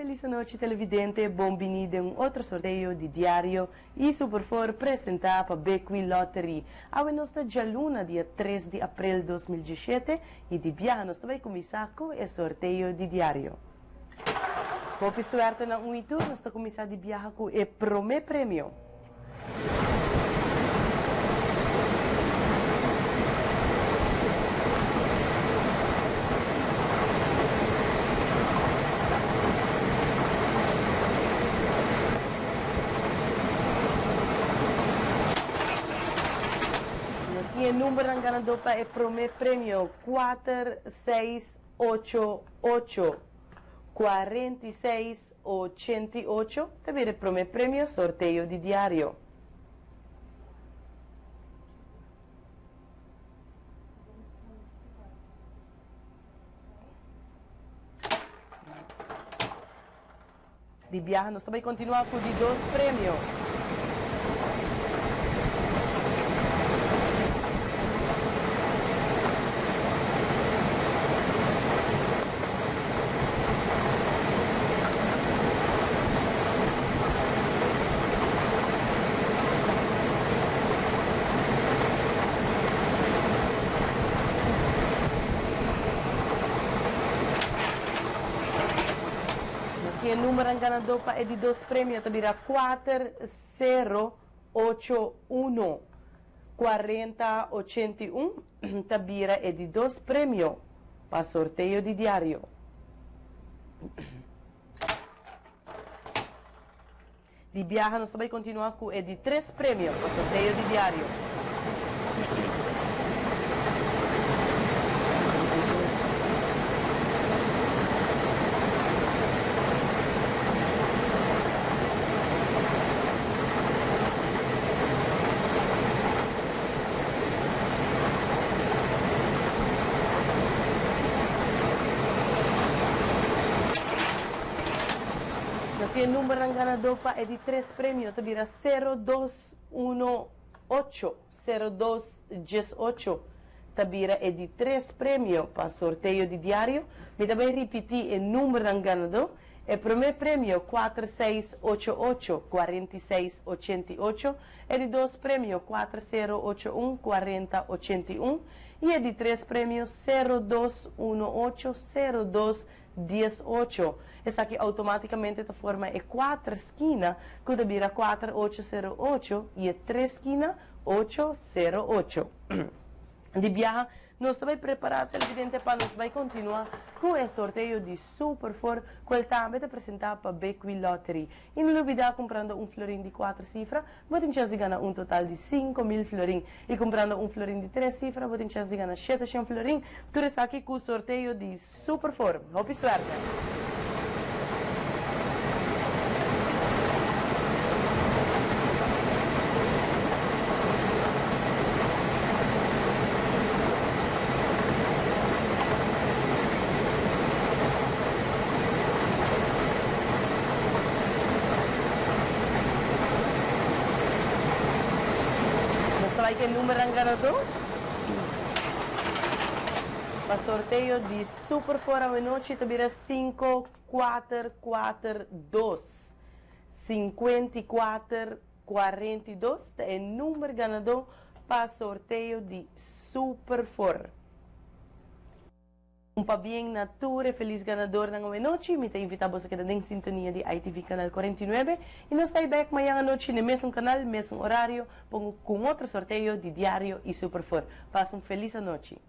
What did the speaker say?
feliz noite, televidente. Bem-vindo a outro sorteio de diário e Superfor apresentar para Bequi Lottery. A nossa jaluna, dia 3 de abril de 2017, e de viagem nós vai começar com o sorteio de diário. Boa sorte na muito, nós vamos começar de viagem com o primeiro prêmio. E o número ng ganador para o primeiro prêmio 4688 4688. Também o primeiro prêmio sorteio de diário. De viagem, nós também continuamos com de dois prêmios. E o número ng ganador para é de dois prêmios, tabira 4081 4081, tabira é de dois prêmios para sorteio de diário. De viagem, nós vamos continuar com é de três prêmios para sorteio de diário. E o número ng ganador pa é de três prêmios, tabira 0218 0218, tabira é de três prêmios para sorteio de diário. Me também repetir o número ng ganador. O primeiro prêmio 4688 4688, é de dois prêmios 4081 4081 e é de três prêmios 0218 0218. Essa aqui automaticamente te forma é 4 esquina, que vira 4808 e é 3 esquina 808. De viagem, nós estamos preparados, televidente, para nós vai continuar com o sorteio de Superfor, que também é apresentado para Bequi Lottery. E não olvidar comprando um florim de 4 cifras, você tem chance de ganhar um total de 5.000 florim. E comprando um florim de 3 cifras, você tem chance de ganhar 700 florim. Tudo isso aqui com o sorteio de Superfor. Boa sorte! Vai que o número ng ganador para sorteio de Superfor a noite tabira 5442 5442 é o número ganador para sorteio de Superfor. Para bem natura, feliz ganador ng noite. Me invita você a quedar em sintonia de ITV Canal 49 e nós estamos back amanhã à noite no mesmo canal, mesmo horário, com outro sorteio de diário e Superfor. Faça uma feliz noite.